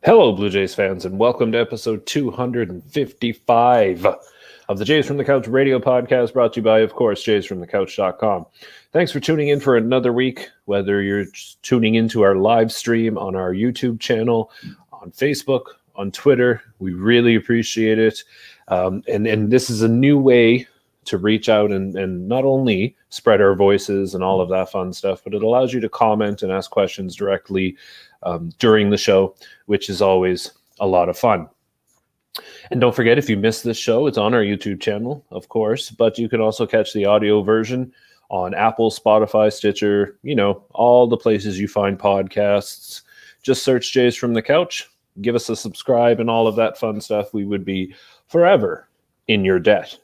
Hello, Blue Jays fans, and welcome to episode 255 of the Jays from the Couch radio podcast, brought to you by, of course, jaysfromthecouch.com. Thanks for tuning in for another week, whether you're tuning into our live stream on our YouTube channel, on Facebook, on Twitter. We really appreciate it. And this is a new way to reach out and not only spread our voices and all of that fun stuff, but it allows you to comment and ask questions directly during the show, which is always a lot of fun. And don't forget, if you missed this show, it's on our YouTube channel, of course, but you can also catch the audio version on Apple, Spotify, Stitcher, all the places you find podcasts. Just search Jays from the Couch, give us a subscribe and all of that fun stuff. We would be forever in your debt.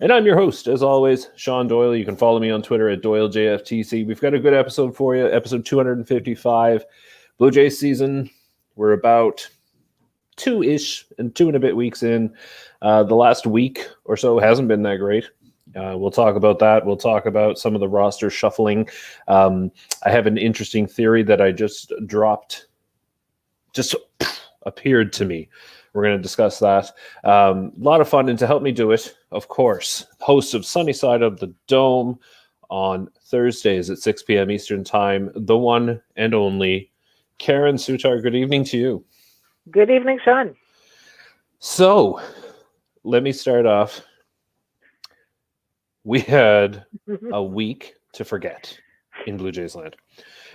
And I'm your host, as always, Shaun Doyle. You can follow me on Twitter at Doyle JFtC. We've got a good episode for you, episode 255. Blue Jays season, we're about two and a bit weeks in. The last week or so hasn't been that great. We'll talk about that. We'll talk about some of the roster shuffling. I have an interesting theory that I just dropped, just appeared to me. We're going to discuss that. A lot of fun, and to help me do it, of course, host of Sunny Side of the Dome on Thursdays at 6 p.m. Eastern Time, the one and only Karen Soutar. Good evening to you. Good evening, Shaun. So, let me start off. We had a week to forget in Blue Jays land.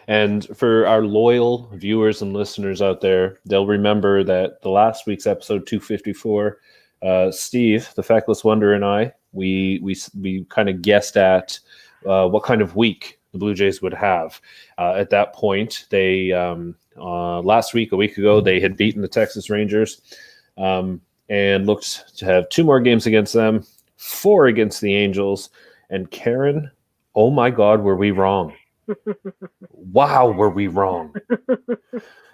And for our loyal viewers and listeners out there, they'll remember that the last week's episode 254, Steve, the Feckless Wonder, and I, we kind of guessed at what kind of week the Blue Jays would have. At that point, they last week, a week ago, they had beaten the Texas Rangers and looked to have 2 more games against them, 4 against the Angels. And Karen, oh my God, were we wrong? Wow, were we wrong?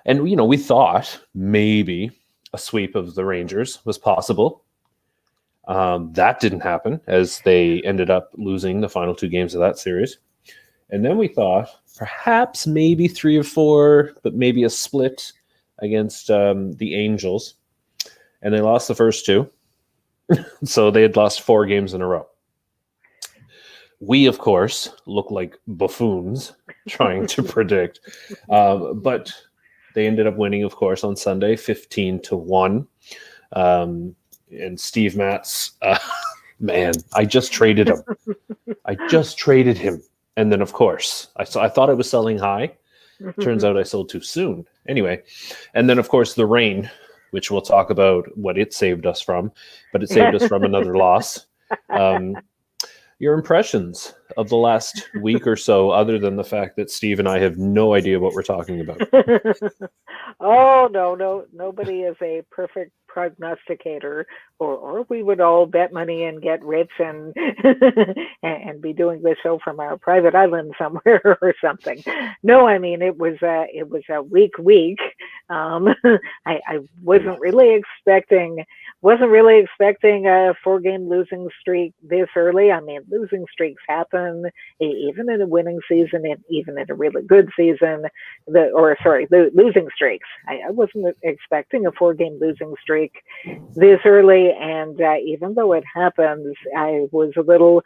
And, we thought maybe a sweep of the Rangers was possible. That didn't happen, as they ended up losing the final 2 games of that series. And then we thought perhaps maybe 3 or 4, but maybe a split against the Angels. And they lost the first 2. So they had lost 4 games in a row. We, of course, look like buffoons trying to predict. But they ended up winning, of course, on Sunday, 15-1. And Steve Matz, man, I just traded him. And then, of course, I thought I was selling high. Turns out I sold too soon. Anyway, and then, of course, the rain, which we'll talk about what it saved us from. But it saved us from another loss. Your impressions of the last week or so, other than the fact that Steve and I have no idea what we're talking about. Oh, no, nobody is a perfect prognosticator, or we would all bet money and get rich and and be doing this show from our private island somewhere or something. No, I mean, it was a weak week. I wasn't really expecting a 4-game losing streak this early. I mean, losing streaks happen even in a winning season and even in a really good season. The losing streaks. I wasn't expecting a 4-game losing streak this early, and even though it happens, I was a little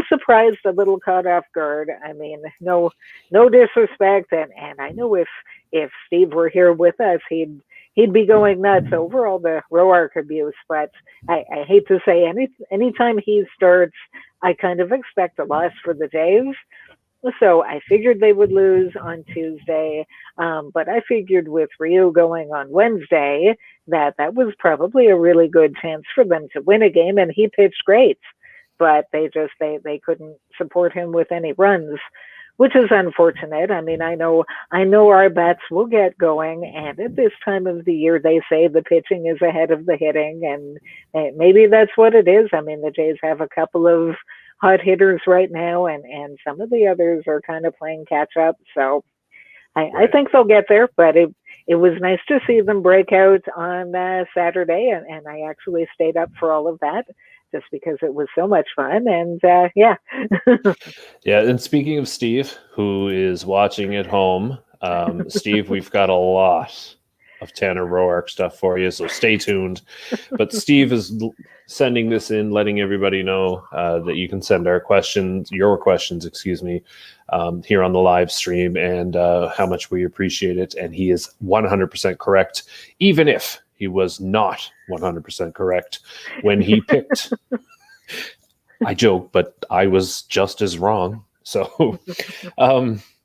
surprised, a little caught off guard. I mean, no disrespect, and I know if Steve were here with us, he'd be going nuts over all the Roark abuse, but I hate to say anytime he starts, I kind of expect a loss for the Jays. So I figured they would lose on Tuesday, but I figured with Ryu going on Wednesday that was probably a really good chance for them to win a game, and he pitched great, but they couldn't support him with any runs, which is unfortunate. I mean, I know our bats will get going, and at this time of the year, they say the pitching is ahead of the hitting, and maybe that's what it is. I mean, the Jays have a couple of hot hitters right now, and some of the others are kind of playing catch up. So I think they'll get there, but it was nice to see them break out on Saturday, and I actually stayed up for all of that just because it was so much fun. And yeah. Yeah. And speaking of Steve, who is watching at home, Steve, we've got a lot of Tanner Roark stuff for you, so stay tuned. But Steve is sending this in, letting everybody know that you can send your questions, here on the live stream, and how much we appreciate it. And he is 100% correct, even if he was not 100% correct when he picked. I joke, but I was just as wrong. So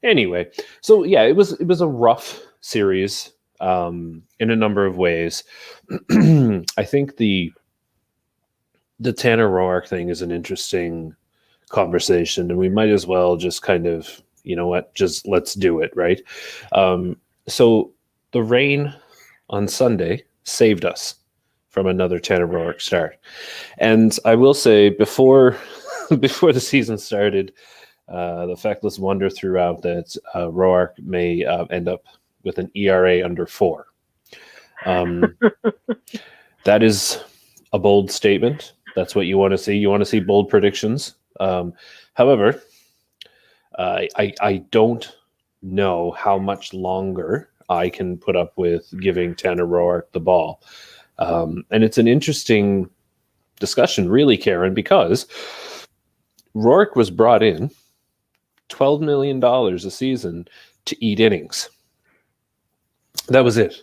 anyway, so yeah, it was a rough series in a number of ways. I think the Tanner Roark thing is an interesting conversation, and we might as well just kind of, you know what, just let's do it, right? So the rain on Sunday saved us from another Tanner Roark start. And I will say, before the season started, the feckless wonder threw out that Roark may end up with an ERA under 4. That is a bold statement. That's what you want to see. You want to see bold predictions. However, I don't know how much longer I can put up with giving Tanner Roark the ball. And it's an interesting discussion, really, Karen, because Roark was brought in $12 million a season to eat innings. That was it.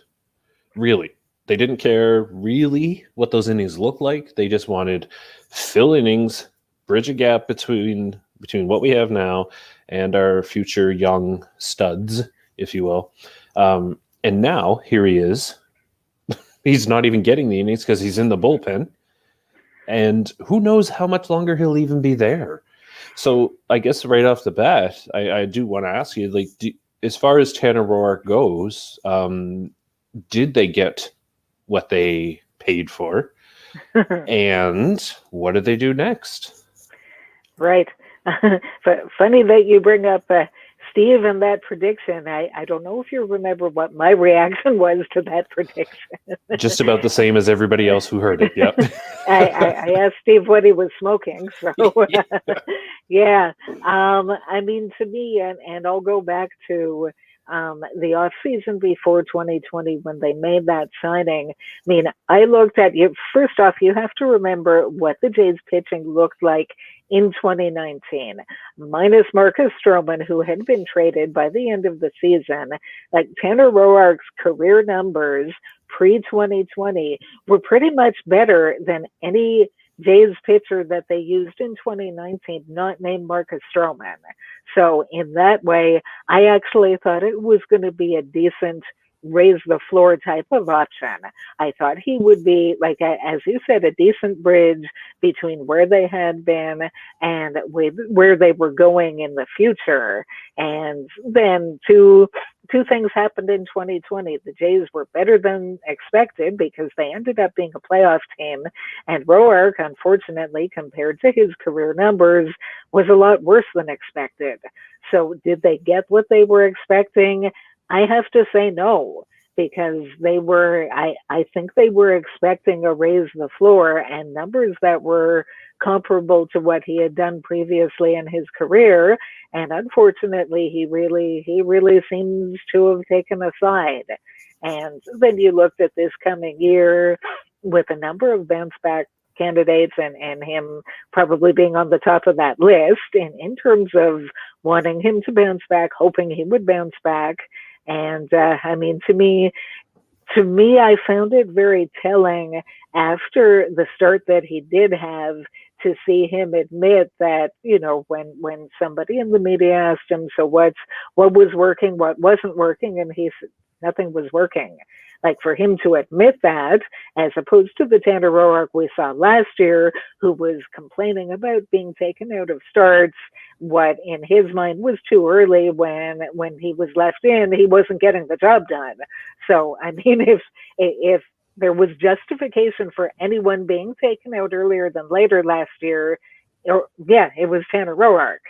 Really. They didn't care really what those innings looked like. They just wanted fill innings, bridge a gap between what we have now and our future young studs, if you will. And now here he is. He's not even getting the innings because he's in the bullpen. And who knows how much longer he'll even be there. So I guess right off the bat, I do want to ask you, like, as far as Tanner Roark goes, did they get what they paid for? And what did they do next? Right. Funny that you bring up Steve and that prediction. I don't know if you remember what my reaction was to that prediction. Just about the same as everybody else who heard it. Yep. I asked Steve what he was smoking. So yeah. I mean, to me, and I'll go back to the off season before 2020 when they made that signing. I mean, I looked at you. First off, you have to remember what the Jays pitching looked like in 2019, minus Marcus Stroman, who had been traded by the end of the season. Like, Tanner Roark's career numbers pre-2020 were pretty much better than any Jays pitcher that they used in 2019, not named Marcus Stroman. So in that way, I actually thought it was going to be a decent raise the floor type of option. I thought he would be, like, as you said, a decent bridge between where they had been and with where they were going in the future. And then two things happened in 2020. The Jays were better than expected because they ended up being a playoff team, and Roark, unfortunately, compared to his career numbers, was a lot worse than expected. So did they get what they were expecting? I have to say no, because I think they were expecting a raise the floor and numbers that were comparable to what he had done previously in his career. And unfortunately, he really seems to have taken a side. And then you looked at this coming year with a number of bounce back candidates and him probably being on the top of that list in terms of wanting him to bounce back, hoping he would bounce back. And I mean, to me, I found it very telling after the start that he did have to see him admit that, you know, when somebody in the media asked him, so what was working, what wasn't working, and he said nothing was working. Like, for him to admit that, as opposed to the Tanner Roark we saw last year, who was complaining about being taken out of starts, what in his mind was too early when he was left in, he wasn't getting the job done. So, I mean, if there was justification for anyone being taken out earlier than later last year, it was Tanner Roark.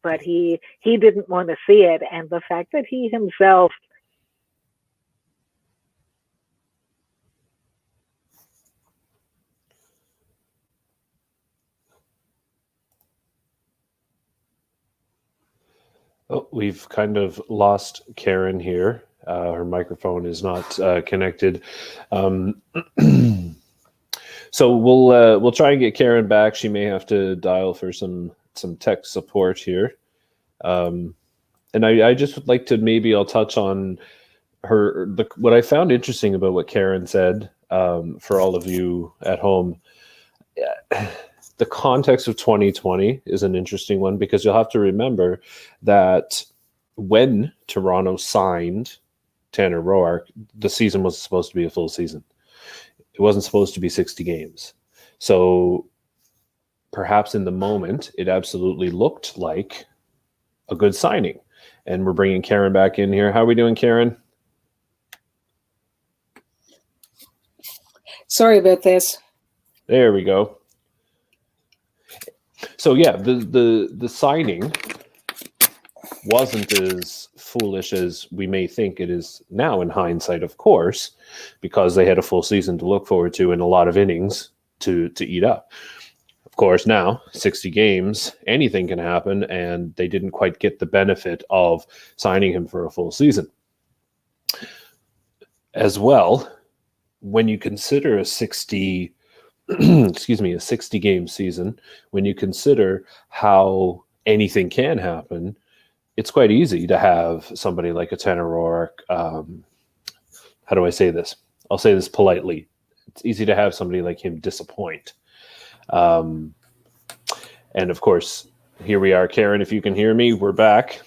But he didn't want to see it. And the fact that he himself Oh, we've kind of lost Karen here. Her microphone is not connected. So we'll try and get Karen back. She may have to dial for some tech support here. And I just would like to I'll touch on what I found interesting about what Karen said, for all of you at home. The context of 2020 is an interesting one, because you'll have to remember that when Toronto signed Tanner Roark, the season was supposed to be a full season. It wasn't supposed to be 60 games. So perhaps in the moment, it absolutely looked like a good signing. And we're bringing Karen back in here. How are we doing, Karen? Sorry about this. There we go. So yeah, the signing wasn't as foolish as we may think it is now in hindsight, of course, because they had a full season to look forward to and a lot of innings to eat up. Of course, now 60 games, anything can happen, and they didn't quite get the benefit of signing him for a full season. As well, when you consider a 60 game season, when you consider how anything can happen, it's quite easy to have somebody like a Tanner Roark. How do I say this? I'll say this politely. It's easy to have somebody like him disappoint. And of course, here we are, Karen. If you can hear me, we're back.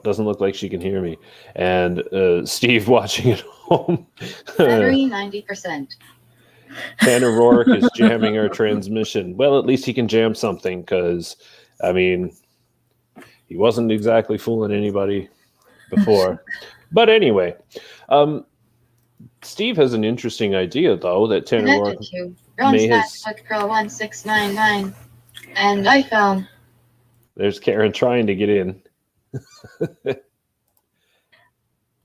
Doesn't look like she can hear me. And Steve watching at home. Battery 90%. Tanner Roark is jamming our transmission. Well, at least he can jam something, because, I mean, he wasn't exactly fooling anybody before. But anyway, Steve has an interesting idea, though, that Tanner Roark may have... Girl 1699, and iPhone. There's Karen trying to get in.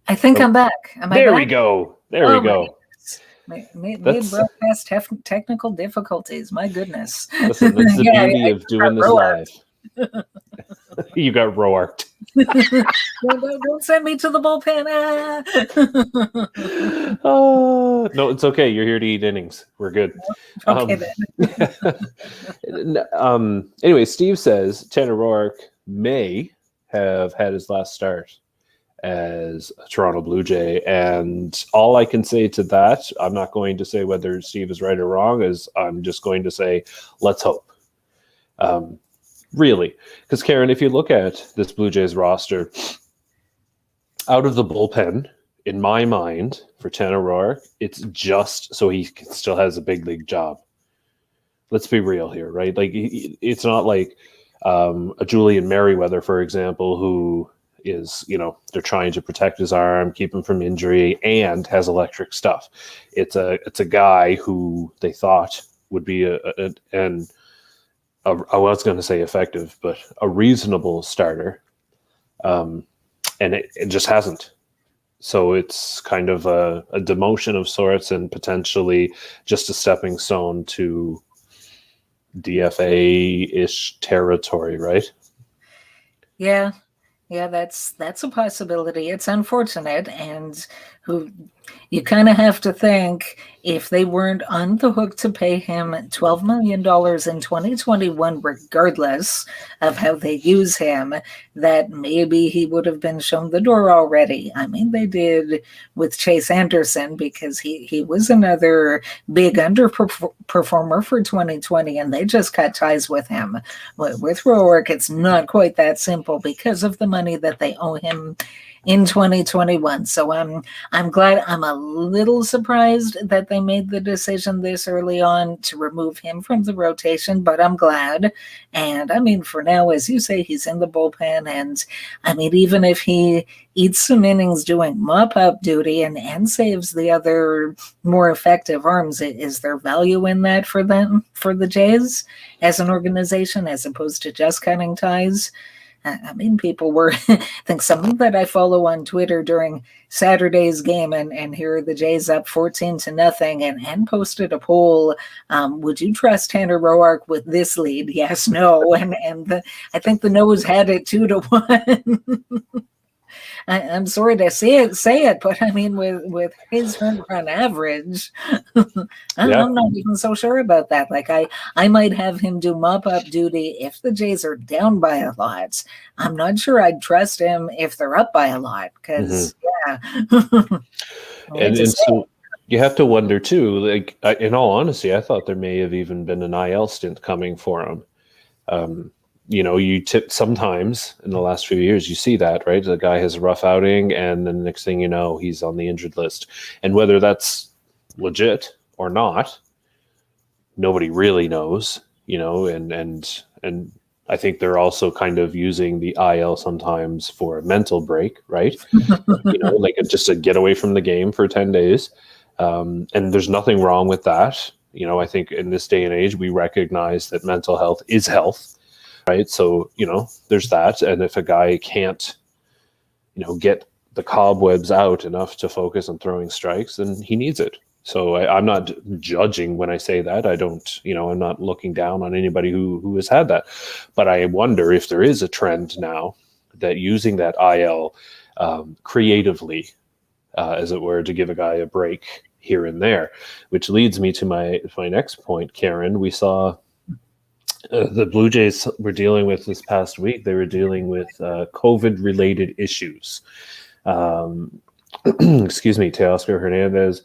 I think I'm back. Am I there back? we go. There we go. Made broadcast technical difficulties. My goodness. Listen, that's the beauty of doing this live. You got Roarked. Don't send me to the bullpen. Oh, no, it's okay. You're here to eat innings. We're good. Okay, then. Anyway, Steve says Tanner Roark may have had his last start as a Toronto Blue Jay, and all I can say to that, I'm not going to say whether Steve is right or wrong, is I'm just going to say, let's hope. Really, because Karen, if you look at this Blue Jays roster, out of the bullpen, in my mind, for Tanner Roark, it's just so he still has a big league job. Let's be real here, right? Like, it's not like a Julian Merriweather, for example, who is, they're trying to protect his arm, keep him from injury, and has electric stuff. It's a guy who they thought would be I was going to say effective, but a reasonable starter, and it just hasn't. So it's kind of a demotion of sorts, and potentially just a stepping stone to DFA-ish territory, right? Yeah, that's a possibility. It's unfortunate, and you kind of have to think, if they weren't on the hook to pay him $12 million in 2021, regardless of how they use him, that maybe he would have been shown the door already. I mean, they did with Chase Anderson, because he was another big underperformer for 2020, and they just cut ties with him. With Roark, it's not quite that simple because of the money that they owe him in 2021. So I'm glad. I'm a little surprised that they made the decision this early on to remove him from the rotation, but I'm glad. And I mean, for now, as you say, he's in the bullpen, and I mean, even if he eats some innings doing mop-up duty and saves the other more effective arms, is there value in that for them, for the Jays as an organization, as opposed to just cutting ties? I mean, people were, I think someone that I follow on Twitter during Saturday's game, and here are the Jays up 14-0, and posted a poll. Would you trust Tanner Roark with this lead? Yes, no. And I think the no's had it 2-1. I'm sorry to say it, but I mean, with his home run average, I'm not even so sure about that. Like I might have him do mop-up duty if the Jays are down by a lot. I'm not sure I'd trust him if they're up by a lot, because and so you have to wonder too. Like, in all honesty, I thought there may have even been an IL stint coming for him. You tip sometimes in the last few years, you see that, right? The guy has a rough outing, and then the next thing you know, he's on the injured list. And whether that's legit or not, nobody really knows, and I think they're also kind of using the IL sometimes for a mental break, right? Like just to get away from the game for 10 days. And there's nothing wrong with that. I think in this day and age, we recognize that mental health is health. Right. So, there's that. And if a guy can't, get the cobwebs out enough to focus on throwing strikes, then he needs it. So I'm not judging when I say that. I don't, I'm not looking down on anybody who has had that. But I wonder if there is a trend now that using that IL creatively, as it were, to give a guy a break here and there, which leads me to my next point, Karen. We saw the Blue Jays were dealing with this past week. They were dealing with COVID-related issues. Excuse me, Teoscar Hernandez,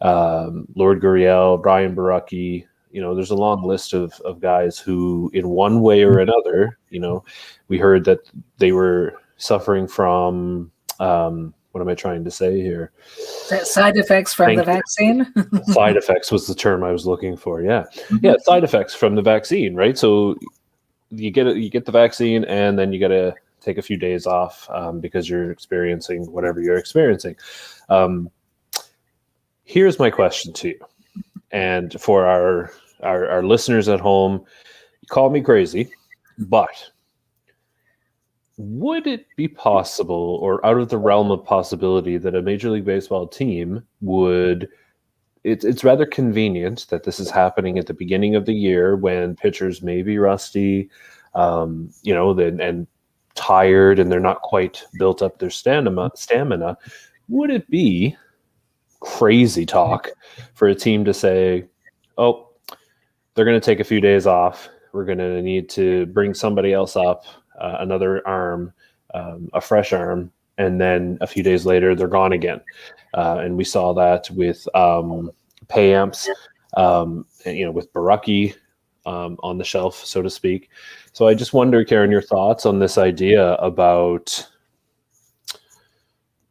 Lord Gurriel, Brian Borucki. There's a long list of guys who, in one way or another, we heard that they were suffering from what am I trying to say here? Side effects from the vaccine? Side effects was the term I was looking for. Yeah. Yeah. Side effects from the vaccine, right? So you get the vaccine, and then you got to take a few days off because you're experiencing whatever you're experiencing. Here's my question to you. And for our listeners at home, call me crazy, but would it be possible, or out of the realm of possibility, that a Major League Baseball team would, it's rather convenient that this is happening at the beginning of the year when pitchers may be rusty, and tired, and they're not quite built up their stamina. Would it be crazy talk for a team to say, oh, they're going to take a few days off, we're going to need to bring somebody else up, another arm, a fresh arm, and then a few days later they're gone again? And we saw that with Payamps, and with Borucki on the shelf, so to speak. So I just wonder, Karen, your thoughts on this idea about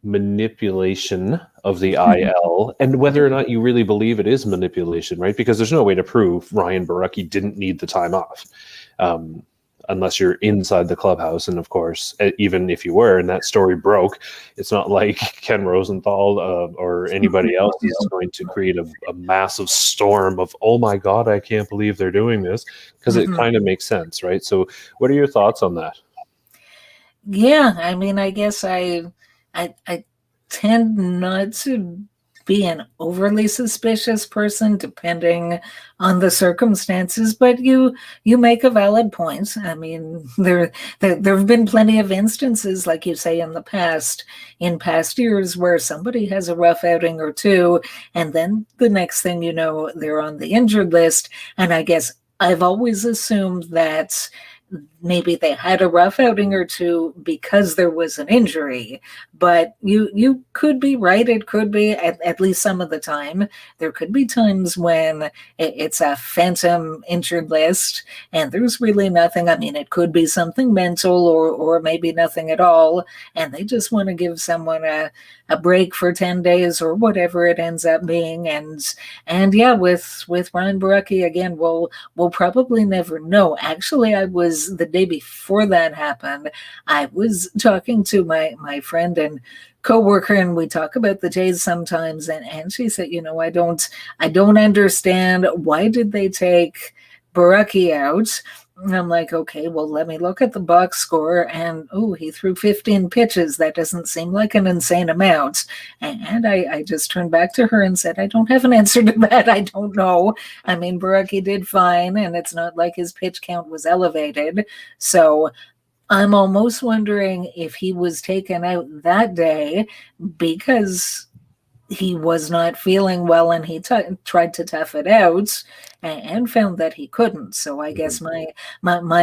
manipulation of the IL, and whether or not you really believe it is manipulation, right? Because there's no way to prove Ryan Borucki didn't need the time off. Unless you're inside the clubhouse. And of course, even if you were, and that story broke, it's not like Ken Rosenthal or anybody else is going to create a massive storm of, oh my God, I can't believe they're doing this, because it kind of makes sense, right? So what are your thoughts on that? Yeah, I mean, I guess I tend not to be an overly suspicious person, depending on the circumstances. But you make a valid point. I mean, there have been plenty of instances, like you say, in past years, where somebody has a rough outing or two, and then the next thing you know, they're on the injured list. And I guess I've always assumed that maybe they had a rough outing or two because there was an injury. But you could be right. It could be, at least some of the time, there could be times when it's a phantom injured list and there's really nothing. I mean, it could be something mental or maybe nothing at all, and they just want to give someone a break for 10 days or whatever it ends up being. And yeah, with Ryan Borucki, again, we'll probably never know. Actually, I was, the day before that happened, I was talking to my friend and coworker, and we talk about the Jays sometimes, and she said, I don't understand, why did they take Borucki out? And I'm like, okay, well, let me look at the box score. And, he threw 15 pitches. That doesn't seem like an insane amount. And I just turned back to her and said, I don't have an answer to that. I don't know. I mean, Baraki did fine, and it's not like his pitch count was elevated. So I'm almost wondering if he was taken out that day because he was not feeling well, and he tried to tough it out and found that he couldn't. So I guess my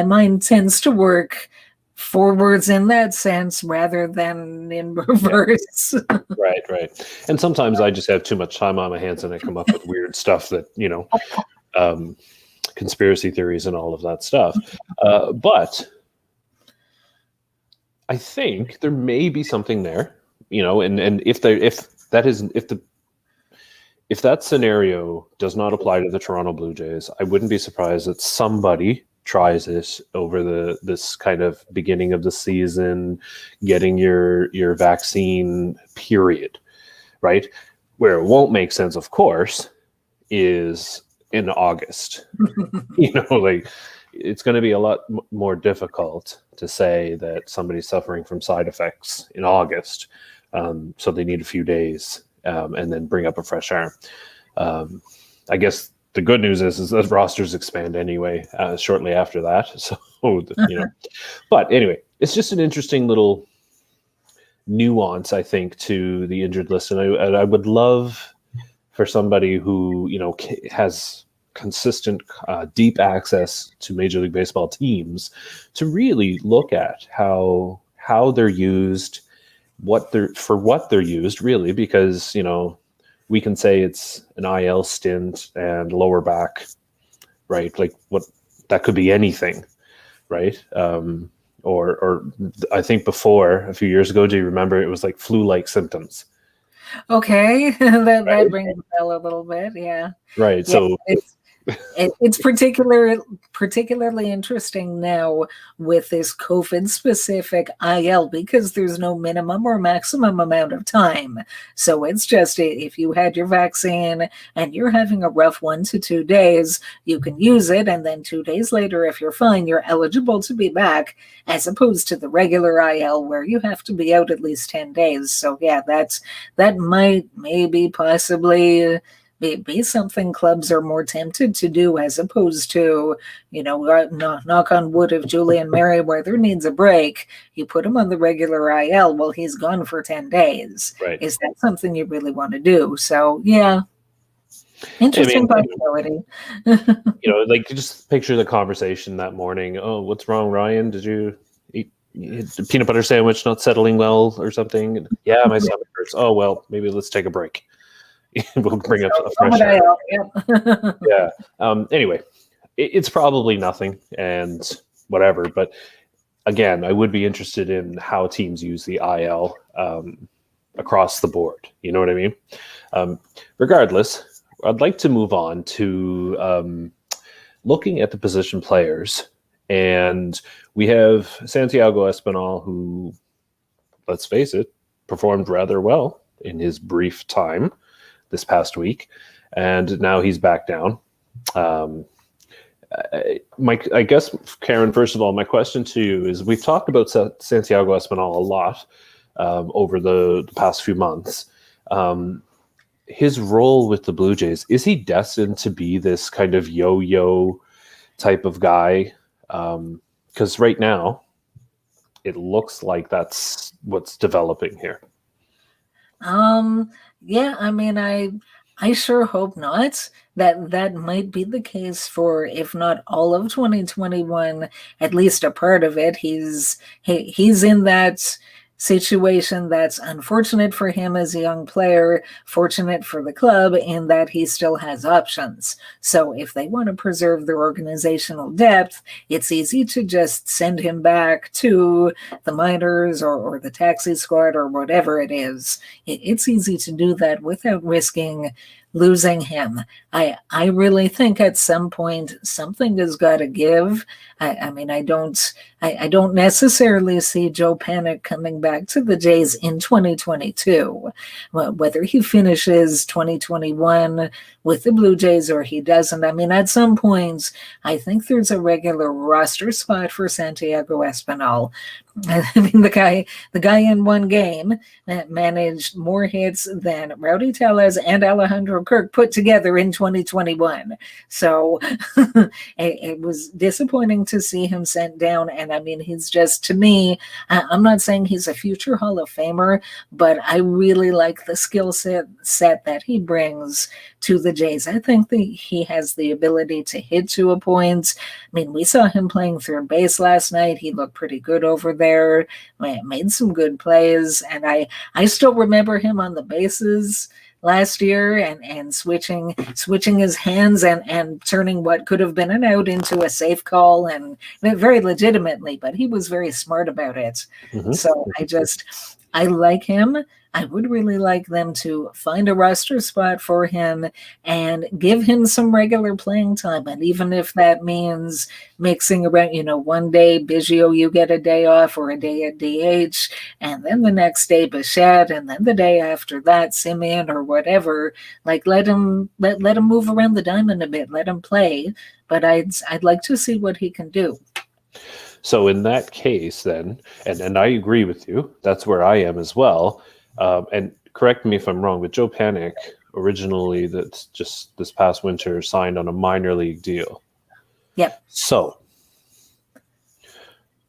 mind tends to work forwards in that sense rather than in reverse. Right. And sometimes I just have too much time on my hands and I come up with weird stuff that, conspiracy theories and all of that stuff. But I think there may be something there, and if that scenario does not apply to the Toronto Blue Jays, I wouldn't be surprised that somebody tries this over this kind of beginning of the season, getting your vaccine period, right? Where it won't make sense, of course, is in August. It's going to be a lot more difficult to say that somebody's suffering from side effects in August. So they need a few days and then bring up a fresh arm. I guess the good news is that rosters expand anyway shortly after that. So, but anyway, it's just an interesting little nuance, I think, to the injured list. And I would love for somebody who, has consistent, deep access to Major League Baseball teams to really look at how they're used, what they're used, really, because we can say it's an IL stint and lower back, right? Like what that could be anything, right? Or I think before a few years ago, do you remember it was like flu-like symptoms? Okay, that rings a bell a little bit, yeah. Right. Yeah, so it's particularly interesting now with this COVID-specific IL because there's no minimum or maximum amount of time. So it's just if you had your vaccine and you're having a rough 1 to 2 days, you can use it, and then 2 days later, if you're fine, you're eligible to be back, as opposed to the regular IL where you have to be out at least 10 days. So yeah, that might maybe possibly be something clubs are more tempted to do, as opposed to, knock on wood, if Julian Merriweather needs a break, you put him on the regular IL. Well, he's gone for 10 days. Right. Is that something you really want to do? So, yeah. Interesting possibility. Just picture the conversation that morning. Oh, what's wrong, Ryan? Did you eat a peanut butter sandwich not settling well or something? Yeah, my stomach hurts. Oh, well, maybe let's take a break. We'll bring up a fresh air. Yeah. Anyway, it's probably nothing and whatever. But again, I would be interested in how teams use the IL across the board. You know what I mean? Regardless, I'd like to move on to looking at the position players. And we have Santiago Espinal, who, let's face it, performed rather well in his brief time this past week, and now he's back down. I guess, Karen, first of all, my question to you is, we've talked about Santiago Espinal a lot over the past few months. His role with the Blue Jays, is he destined to be this kind of yo-yo type of guy? Because right now, it looks like that's what's developing here. Yeah, I mean, I sure hope not. That might be the case for, if not all of 2021, at least a part of it. He's in that situation that's unfortunate for him as a young player, fortunate for the club in that he still has options. So if they want to preserve their organizational depth, it's easy to just send him back to the minors or the taxi squad or whatever it is. It's easy to do that without risking losing him. I really think at some point something has got to give. I mean, I don't necessarily see Joe Panik coming back to the Jays in 2022. Whether he finishes 2021 with the Blue Jays or he doesn't, I mean, at some points, I think there's a regular roster spot for Santiago Espinal. I mean, the guy in one game managed more hits than Rowdy Tellez and Alejandro Kirk put together in 2021. So it was disappointing to see him sent down. And I mean, he's just, to me, I'm not saying he's a future Hall of Famer, but I really like the skill set that he brings to the Jays. I think that he has the ability to hit to a point. I mean, we saw him playing third base last night. He looked pretty good over there, made some good plays. And I still remember him on the bases last year and switching his hands and turning what could have been an out into a safe call, and very legitimately, but he was very smart about it. Mm-hmm. So I like him. I would really like them to find a roster spot for him and give him some regular playing time. And even if that means mixing around, one day Biggio, you get a day off or a day at DH, and then the next day Bichette, and then the day after that Simeon or whatever, like let him move around the diamond a bit, let him play. But I'd like to see what he can do. So in that case then, and I agree with you, that's where I am as well. And correct me if I'm wrong, but Joe Panik originally, that's just this past winter, signed on a minor league deal. Yep. So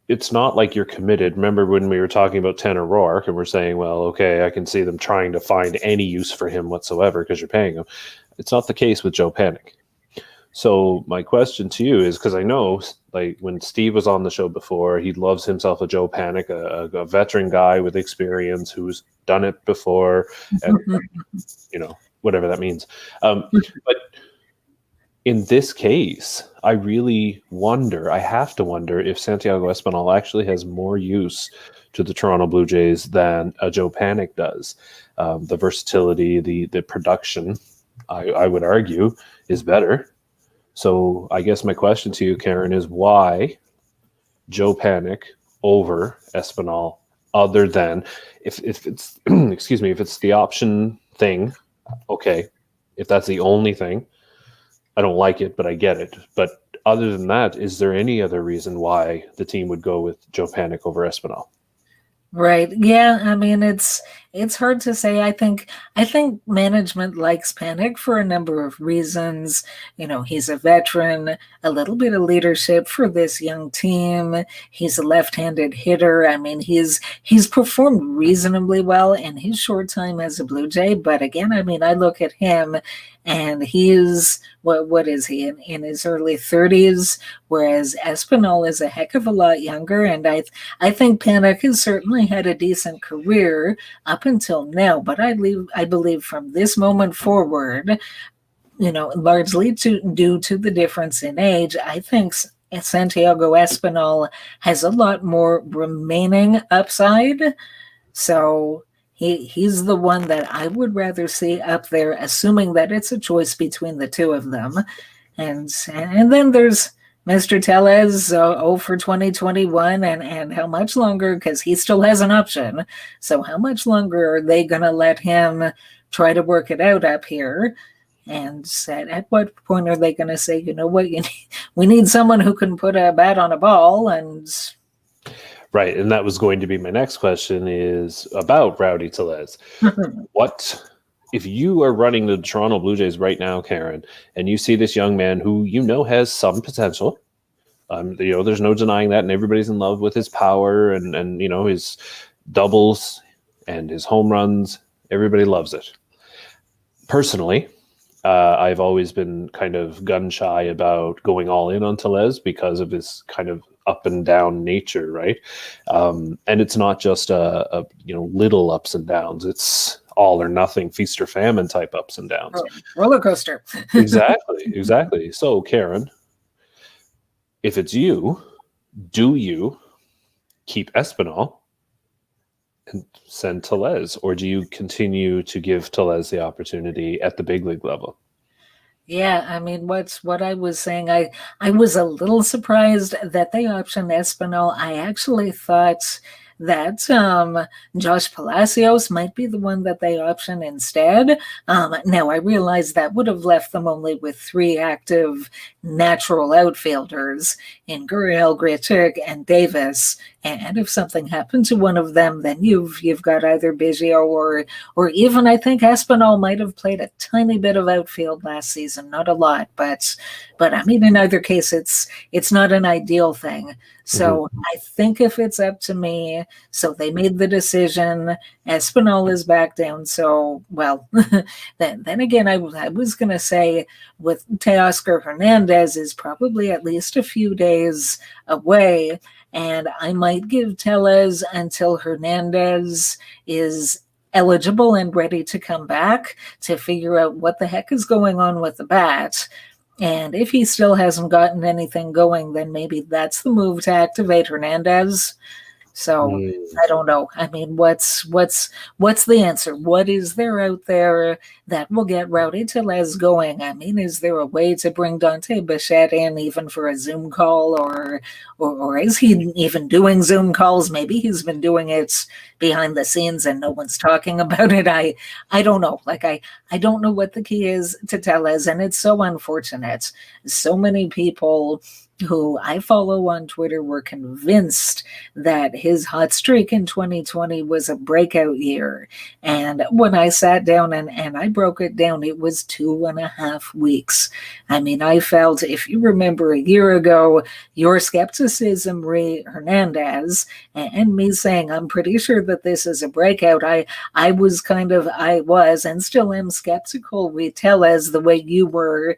it's not like you're committed. Remember when we were talking about Tanner Roark and we're saying, well, okay, I can see them trying to find any use for him whatsoever because you're paying him. It's not the case with Joe Panik. So my question to you is, because I know, like when Steve was on the show before, he loves himself a Joe Panik, a veteran guy with experience who's done it before, and whatever that means. But in this case, I really wonder, I have to wonder if Santiago Espinal actually has more use to the Toronto Blue Jays than a Joe Panik does. The versatility, the production, I would argue, is better. So I guess my question to you, Karen, is why Joe Panik over Espinal, other than if it's excuse me, if it's the option thing, okay. If that's the only thing, I don't like it, but I get it. But other than that, is there any other reason why the team would go with Joe Panik over Espinal? Right. Yeah. I mean, it's hard to say. I think management likes Panik for a number of reasons. He's a veteran, a little bit of leadership for this young team. He's a left-handed hitter. I mean, he's performed reasonably well in his short time as a Blue Jay. But again, I mean, I look at him and he's, what is he, in his early 30s, whereas Espinal is a heck of a lot younger. And I think Panik has certainly had a decent career up until now, but I believe from this moment forward, largely due to the difference in age, I think Santiago Espinal has a lot more remaining upside. So he's the one that I would rather see up there, assuming that it's a choice between the two of them. And then there's Mr. Tellez, for 2021, and how much longer, because he still has an option. So how much longer are they going to let him try to work it out up here? And at what point are they going to say, we need someone who can put a bat on a ball? And right, and that was going to be my next question, is about Rowdy Tellez. What if you are running the Toronto Blue Jays right now, Karen, and you see this young man who has some potential? There's no denying that, and everybody's in love with his power and his doubles and his home runs. Everybody loves it. Personally, I've always been kind of gun shy about going all in on Tellez because of his kind of up and down nature, right? And it's not just a little ups and downs. It's all or nothing, feast or famine type ups and downs. Roller coaster. Exactly. So, Karen, if it's you, do you keep Espinal and send Tellez, or do you continue to give Tellez the opportunity at the big league level? Yeah, I mean, what I was saying, I was a little surprised that they optioned Espinal. I actually thought that Josh Palacios might be the one that they option instead. Now, I realize that would have left them only with 3 active natural outfielders in Gurriel, Grichuk, and Davis. And if something happened to one of them, then you've got either Biggio or even I think Espinal might have played a tiny bit of outfield last season, not a lot, but I mean in either case it's not an ideal thing. So I think if it's up to me, so they made the decision. Espinal is back down. So, well, then again, I was going to say with Teoscar Hernandez is probably at least a few days away. And I might give Tellez until Hernandez is eligible and ready to come back to figure out what the heck is going on with the bat. And if he still hasn't gotten anything going, then maybe that's the move to activate Hernandez. So I don't know. I mean, what's the answer? What is there out there that will get Rowdy Tellez going? I mean, is there a way to bring Dante Bichette in even for a Zoom call, or is he even doing Zoom calls? Maybe he's been doing it behind the scenes and no one's talking about it. I don't know. Like I don't know what the key is to Tellez, and it's so unfortunate. So many people who I follow on Twitter were convinced that his hot streak in 2020 was a breakout year. And when I sat down and I broke it down, it was 2.5 weeks. I mean, I felt, if you remember a year ago, your skepticism re Hernandez and me saying, I'm pretty sure that this is a breakout. I was and still am skeptical with Tellez the way you were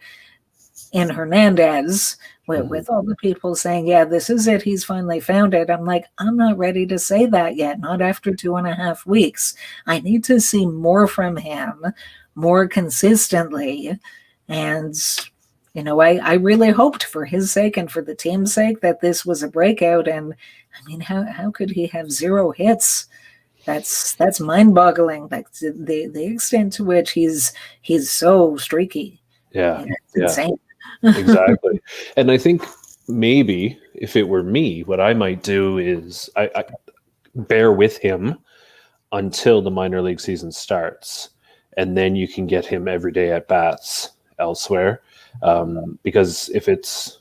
in Hernandez. With all the people saying, yeah, this is it, he's finally found it. I'm like, I'm not ready to say that yet, not after 2.5 weeks. I need to see more from him, more consistently. And, you know, I really hoped for his sake and for the team's sake that this was a breakout. And, I mean, how could he have 0 hits? That's mind-boggling. Like the extent to which he's so streaky. Yeah, it's insane. Exactly. And I think maybe if it were me, what I might do is I bear with him until the minor league season starts, and then you can get him every day at bats elsewhere. Because if it's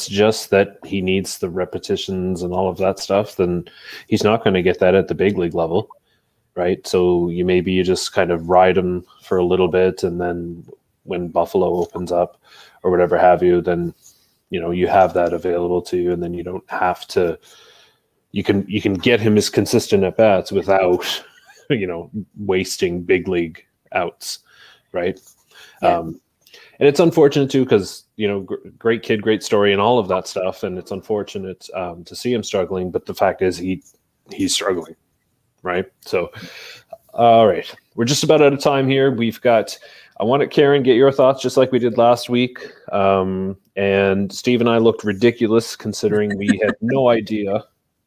just that he needs the repetitions and all of that stuff, then he's not going to get that at the big league level, right? So you just kind of ride him for a little bit, and then when Buffalo opens up or whatever have you, then, you know, you have that available to you, and then you don't have to, you can get him as consistent at bats without, you know, wasting big league outs. Right. Yeah. And it's unfortunate too, because, you know, great kid, great story and all of that stuff. And it's unfortunate to see him struggling, but the fact is he's struggling. Right. So, all right, we're just about out of time here. I want Karen, get your thoughts just like we did last week. And Steve and I looked ridiculous considering we had no idea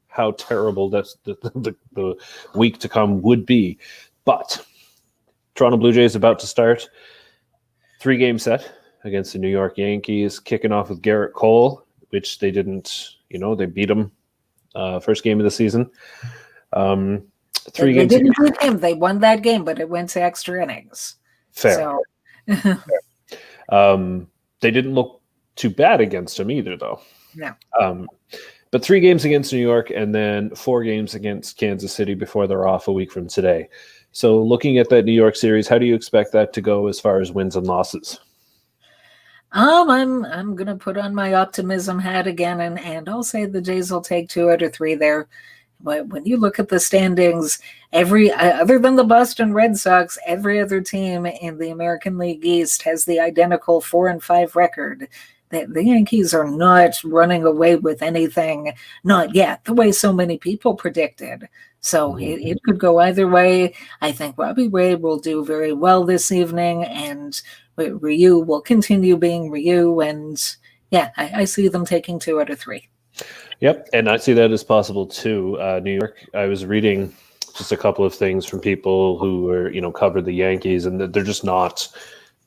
how terrible the week to come would be. But Toronto Blue Jays about to start. 3-game set against the New York Yankees, kicking off with Garrett Cole, which they didn't, you know, they beat him first game of the season. 3 games. They didn't beat him. They won that game, but it went to extra innings. Fair. So. They didn't look too bad against him either, though. No. But 3 games against New York and then 4 games against Kansas City before they're off a week from today. So looking at that New York series, how do you expect that to go as far as wins and losses? I'm gonna put on my optimism hat again, and I'll say the Jays will take 2 out of 3 there. But when you look at the standings, other than the Boston Red Sox, every other team in the American League East has the identical 4-5 record. The Yankees are not running away with anything, not yet, the way so many people predicted. So it could go either way. I think Robbie Ray will do very well this evening, and Ryu will continue being Ryu. And yeah, I see them taking 2 out of 3. Yep, and I see that as possible too. New York, I was reading just a couple of things from people who are, cover the Yankees, and they're just not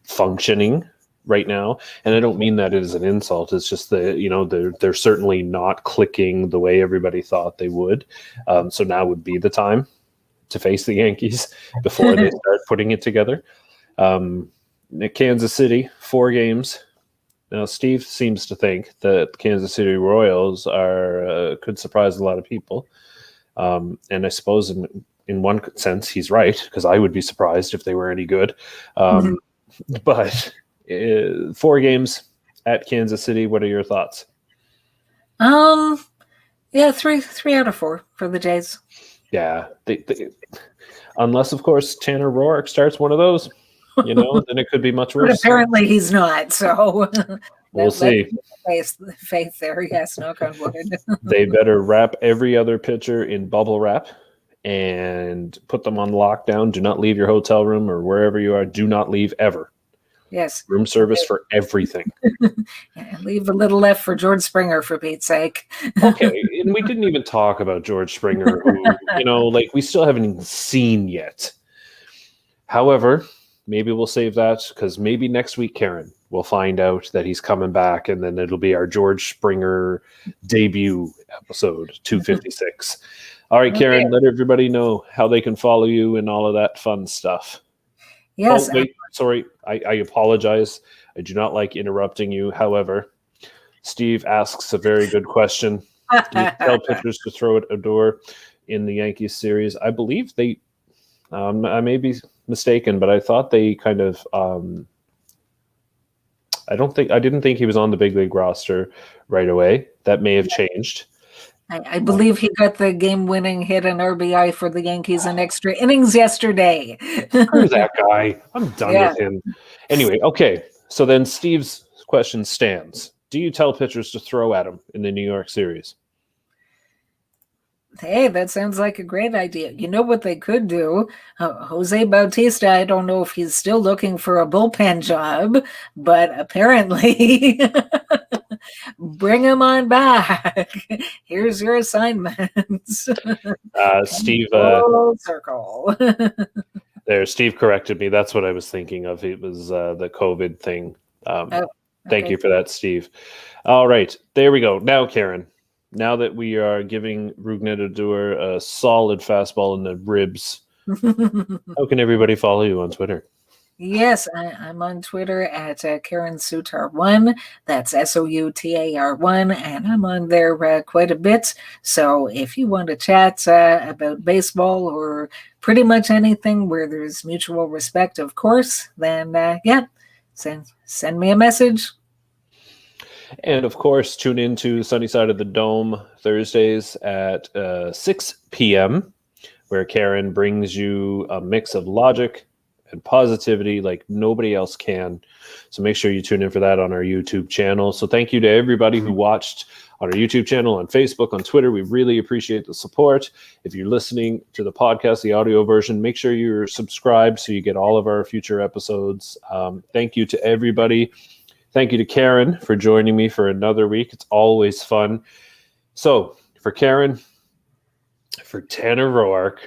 functioning right now. And I don't mean that as an insult. It's just that, they're certainly not clicking the way everybody thought they would. So now would be the time to face the Yankees before they start putting it together. Kansas City, 4 games. Now, Steve seems to think that Kansas City Royals could surprise a lot of people. And I suppose in one sense, he's right, because I would be surprised if they were any good. But 4 games at Kansas City, what are your thoughts? Yeah, 3 out of 4 for the Jays. Yeah. Unless, of course, Tanner Roark starts one of those, then it could be much worse. But apparently he's not, so we'll see. Faith there, yes, knock on wood. They better wrap every other pitcher in bubble wrap and put them on lockdown. Do not leave your hotel room or wherever you are. Do not leave ever. Yes. Room service for everything. And leave a little left for George Springer, for Pete's sake. Okay, and we didn't even talk about George Springer, who, we still haven't even seen yet. However, maybe we'll save that, because maybe next week, Karen, we'll find out that he's coming back, and then it'll be our George Springer debut episode, 256. All right, Karen, let everybody know how they can follow you and all of that fun stuff. Yes. Oh, wait, sorry. I apologize. I do not like interrupting you. However, Steve asks a very good question. Do you tell pitchers to throw at Odor in the Yankees series? I believe they, I may be mistaken, but I thought they kind of, I didn't think he was on the big league roster right away. That may have changed. I believe he got the game-winning hit and RBI for the Yankees in extra innings yesterday. Screw that guy. I'm done with him. Anyway, okay. So then Steve's question stands. Do you tell pitchers to throw at him in the New York series? Hey, that sounds like a great idea. You know what they could do? Jose Bautista, I don't know if he's still looking for a bullpen job, but apparently bring him on back. Here's your assignments. Steve, circle. there, Steve corrected me. That's what I was thinking of. It was the COVID thing. Thank you for that, Steve. All right, there we go. Now, Karen, now that we are giving Rougned Odor a solid fastball in the ribs, how can everybody follow you on Twitter? Yes, I'm on Twitter at Karen Soutar1. That's SOUTAR1, and I'm on there quite a bit. So if you want to chat about baseball or pretty much anything where there's mutual respect, of course, then send me a message. And of course, tune into Sunny Side of the Dome Thursdays at 6 p.m., where Karen brings you a mix of logic and positivity like nobody else can. So make sure you tune in for that on our YouTube channel. So thank you to everybody who watched on our YouTube channel, on Facebook, on Twitter. We really appreciate the support. If you're listening to the podcast, the audio version, make sure you're subscribed so you get all of our future episodes. Thank you to everybody. Thank you to Karen for joining me for another week. It's always fun. So for Karen, for Tanner Roark,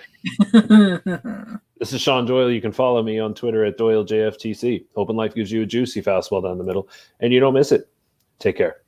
this is Shaun Doyle. You can follow me on Twitter at Doyle JFtC. Hoping life gives you a juicy fastball down the middle and you don't miss it. Take care.